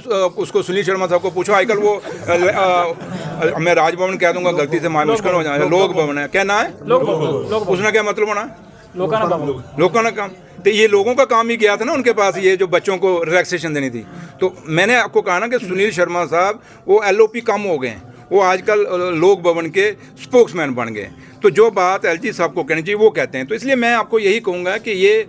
उसको सुनील शर्मा साहब को पूछो, आजकल वो मैं राजभवन कह दूंगा, गलती से मुश्किल हो जाए, लोक भवन है, क्या ना है, उसने क्या मतलब होना, लोगों का काम। तो ये लोगों का काम ही गया था ना उनके पास, ये जो बच्चों को रिलैक्सेशन देनी थी। तो मैंने आपको कहा ना कि सुनील शर्मा साहब वो LOP कम हो गए हैं, वो आजकल लोक भवन के स्पोक्समैन बन गए। तो जो बात LG साहब को कहनी चाहिए वो कहते हैं। तो इसलिए मैं आपको यही कहूँगा कि ये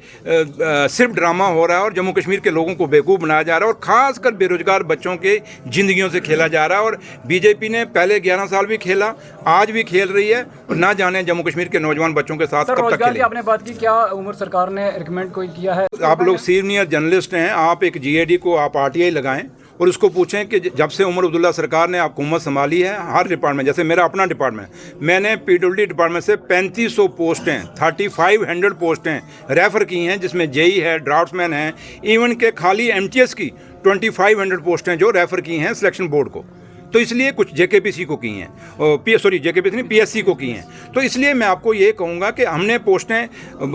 सिर्फ ड्रामा हो रहा है और जम्मू कश्मीर के लोगों को बेवकूफ़ बनाया जा रहा है और ख़ासकर बेरोज़गार बच्चों के ज़िंदगियों से खेला जा रहा है। और बीजेपी ने पहले 11 साल भी खेला, आज भी खेल रही है, और ना जाने जम्मू कश्मीर के नौजवान बच्चों के साथ कब तक खेले। आपने बात की, क्या उमर सरकार ने रिकमेंड कोई किया है? आप लोग सीनियर जर्नलिस्ट हैं, आप एक GAD को आप RTI लगाएं और उसको पूछें कि जब से उमर अब्दुल्ला सरकार ने हुकूमत संभाली है, हर डिपार्टमेंट, जैसे मेरा अपना डिपार्टमेंट, मैंने PWD डिपार्टमेंट से 3500 पोस्टें, 3500 पोस्टें रेफ़र की हैं, जिसमें JE है, ड्राफ्ट्समैन है, इवन के खाली MTS की 2500 पोस्टें जो रेफ़र की हैं सिलेक्शन बोर्ड को। तो इसलिए कुछ JKPC को की हैं, JKPC नहीं, PSC को की हैं। तो इसलिए मैं आपको ये कहूँगा कि हमने पोस्टें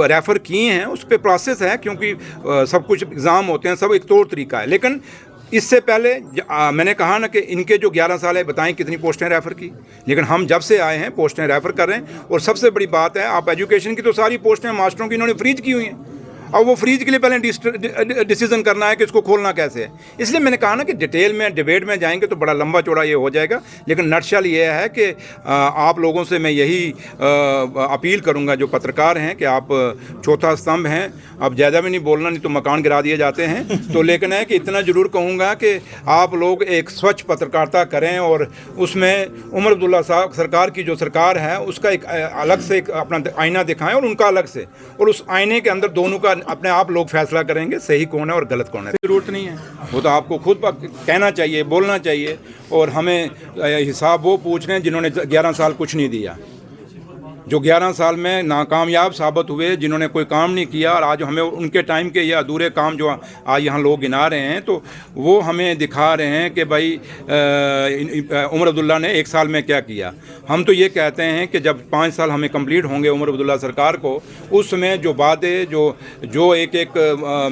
रेफ़र की हैं, उस पर प्रोसेस है, क्योंकि सब कुछ एग्ज़ाम होते हैं, सब एक तौर तरीका है। लेकिन इससे पहले मैंने कहा ना कि इनके जो 11 साल है, बताएं कितनी पोस्टें रेफ़र की। लेकिन हम जब से आए हैं पोस्टें रेफ़र कर रहे हैं। और सबसे बड़ी बात है, आप एजुकेशन की तो सारी पोस्टें मास्टरों की इन्होंने फ्रीज की हुई हैं। अब वो फ्रीज के लिए पहले डिसीजन करना है कि इसको खोलना कैसे है। इसलिए मैंने कहा ना कि डिटेल में डिबेट में जाएंगे तो बड़ा लंबा चौड़ा ये हो जाएगा। लेकिन नटशल ये है कि आप लोगों से मैं यही अपील करूंगा, जो पत्रकार हैं, कि आप चौथा स्तंभ हैं, अब ज़्यादा भी नहीं बोलना, नहीं तो मकान गिरा दिए जाते हैं। तो लेकिन है कि इतना ज़रूर कहूँगा कि आप लोग एक स्वच्छ पत्रकारिता करें और उसमें उमर अब्दुल्ला साहब सरकार की जो सरकार है उसका एक अलग से एक अपना आईना दिखाएं और उनका अलग से, और उस आईने के अंदर दोनों का अपने आप लोग फैसला करेंगे सही कौन है और गलत कौन है। जरूरत नहीं है, वो तो आपको खुद कहना चाहिए, बोलना चाहिए। और हमें हिसाब वो पूछ रहे हैं जिन्होंने 11 साल कुछ नहीं दिया, जो 11 साल में नाकामयाब साबित हुए, जिन्होंने कोई काम नहीं किया। और आज हमें उनके टाइम के ये अधूरे काम जो आज यहाँ लोग गिना रहे हैं, तो वो हमें दिखा रहे हैं कि भाई उमर अब्दुल्ला ने 1 साल में क्या किया। हम तो ये कहते हैं कि जब 5 साल हमें कंप्लीट होंगे उमर अब्दुल्ला सरकार को, उस समय जो बातें जो एक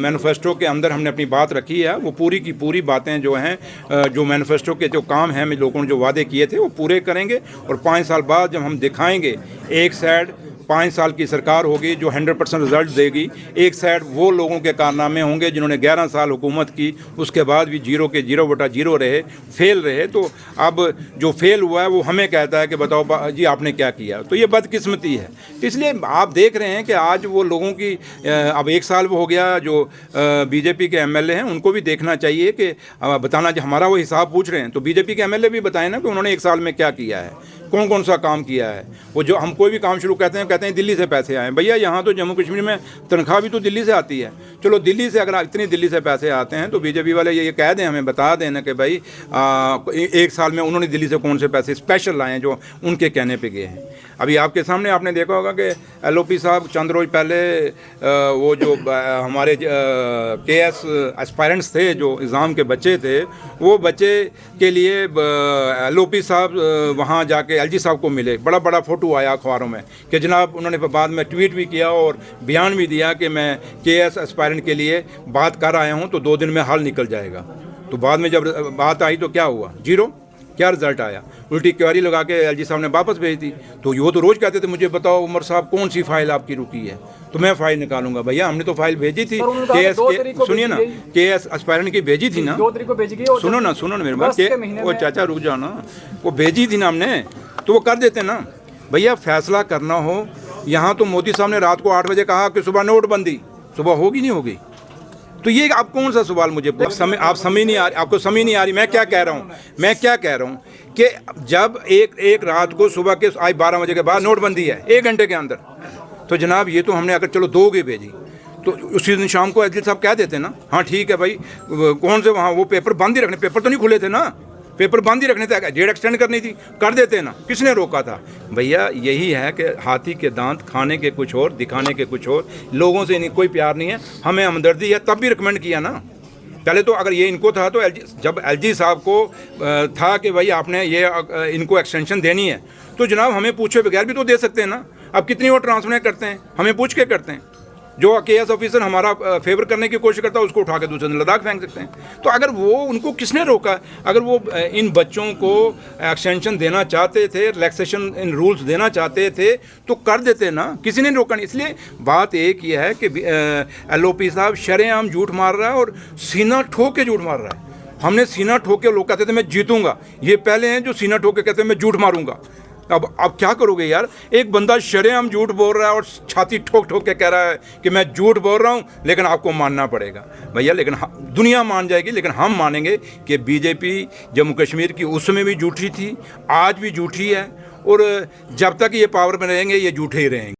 मैनिफेस्टो के अंदर हमने अपनी बात रखी है, वो पूरी की पूरी बातें जो हैं, जो मैनिफेस्टो के जो काम हैं, लोगों ने जो वादे किए थे वो पूरे करेंगे। और 5 साल बाद जब हम दिखाएंगे, एक साइड 5 साल की सरकार होगी जो 100% रिजल्ट देगी, एक साइड वो लोगों के कारनामे होंगे जिन्होंने 11 साल हुकूमत की, उसके बाद भी 0/0 रहे, फेल रहे। तो अब जो फेल हुआ है वो हमें कहता है कि बताओ जी आपने क्या किया। तो ये बदकिस्मती है। तो इसलिए आप देख रहे हैं कि आज वो लोगों की अब 1 साल वो हो गया, जो बीजेपी के MLA हैं उनको भी देखना चाहिए कि बताना, जो हमारा वो हिसाब पूछ रहे हैं तो बीजेपी के MLA भी बताएं ना कि उन्होंने 1 साल में क्या किया है, कौन कौन सा काम किया है। वो जो हम कोई भी काम शुरू कहते हैं दिल्ली से पैसे आए। भैया यहाँ तो जम्मू कश्मीर में तनख्वाह भी तो दिल्ली से आती है। चलो दिल्ली से, अगर इतनी दिल्ली से पैसे आते हैं तो बीजेपी वाले ये कह दें, हमें बता देना कि भाई 1 साल में उन्होंने दिल्ली से कौन से पैसे स्पेशल लाए हैं जो उनके कहने पे गए हैं। अभी आपके सामने आपने देखा होगा कि LOP साहब चंद रोज पहले वो जो हमारे KS एस्पायरेंट्स थे, जो एग्ज़ाम के बच्चे थे, वो बच्चे के लिए LOP साहब वहाँ जाके LG साहब को मिले। बड़ा फ़ोटो आया अखबारों में कि जनाब, उन्होंने बाद में ट्वीट भी किया और बयान भी दिया कि मैं KS एस्पायरेंट के लिए बात कर आया हूँ, तो 2 दिन में हल निकल जाएगा। तो बाद में जब बात आई तो क्या हुआ, 0। क्या रिजल्ट आया, उल्टी क्वेरी लगा के LG साहब ने वापस भेज दी। तो वो तो रोज़ कहते थे मुझे बताओ उमर साहब कौन सी फाइल आपकी रुकी है, तो मैं फ़ाइल निकालूंगा। भैया हमने तो फाइल भेजी थी, सुनिए ना, KS एस्पायरेंट की भेजी थी ना, सुनो ना मेरे बात, वो चाचा रुक जाओ ना, वो भेजी थी ना हमने, तो वो कर देते ना। भैया फैसला करना हो, यहाँ तो मोदी साहब ने रात को 8 बजे कहा कि सुबह नोटबंदी, सुबह होगी नहीं होगी। तो ये आप कौन सा सवाल मुझे आप समझ नहीं आ रही, आपको समझ नहीं आ रही मैं क्या कह रहा हूँ कि जब एक रात को सुबह के आज 12 बजे के बाद नोटबंदी है 1 घंटे के अंदर, तो जनाब ये तो हमने अगर चलो 2 भेजी, तो उसी दिन शाम को LG साहब कह देते ना, हाँ ठीक है भाई, कौन से वहाँ वो पेपर बंद ही रखने, पेपर तो नहीं खुले थे ना, पेपर बंद ही रखने थे, डेट एक्सटेंड करनी थी, कर देते ना, किसने रोका था। भैया यही है कि हाथी के दांत खाने के कुछ और, दिखाने के कुछ और। लोगों से कोई प्यार नहीं है, हमें हमदर्दी है, तब भी रिकमेंड किया ना। पहले तो अगर ये इनको था तो जब LG साहब को था कि भाई आपने ये इनको एक्सटेंशन देनी है, तो जनाब हमें पूछे बगैर भी तो दे सकते हैं ना। अब कितनी और ट्रांसफर करते हैं, हमें पूछ के करते हैं। जो केएस ऑफिसर हमारा फेवर करने की कोशिश करता है उसको उठा के दूसरे दिन लद्दाख फेंक सकते हैं। तो अगर वो उनको किसने रोका? अगर वो इन बच्चों को एक्सटेंशन देना चाहते थे, रिलैक्सेशन इन रूल्स देना चाहते थे तो कर देते ना, किसी ने रोका नहीं। इसलिए बात एक ये है कि एलओपी साहब शरेआम झूठ मार रहा है और सीना ठोक के झूठ मार रहा है। हमने सीना ठोक के, लोग कहते थे मैं जीतूंगा, ये पहले हैं जो सीना ठोक के कहते हैं मैं झूठ मारूंगा। अब क्या करोगे यार? एक बंदा शरेआम झूठ बोल रहा है और छाती ठोक ठोक के कह रहा है कि मैं झूठ बोल रहा हूं, लेकिन आपको मानना पड़ेगा भैया। लेकिन दुनिया मान जाएगी, लेकिन हम मानेंगे कि बीजेपी जम्मू कश्मीर की उसमें भी झूठी थी, आज भी झूठी है, और जब तक ये पावर में रहेंगे ये झूठे ही रहेंगे।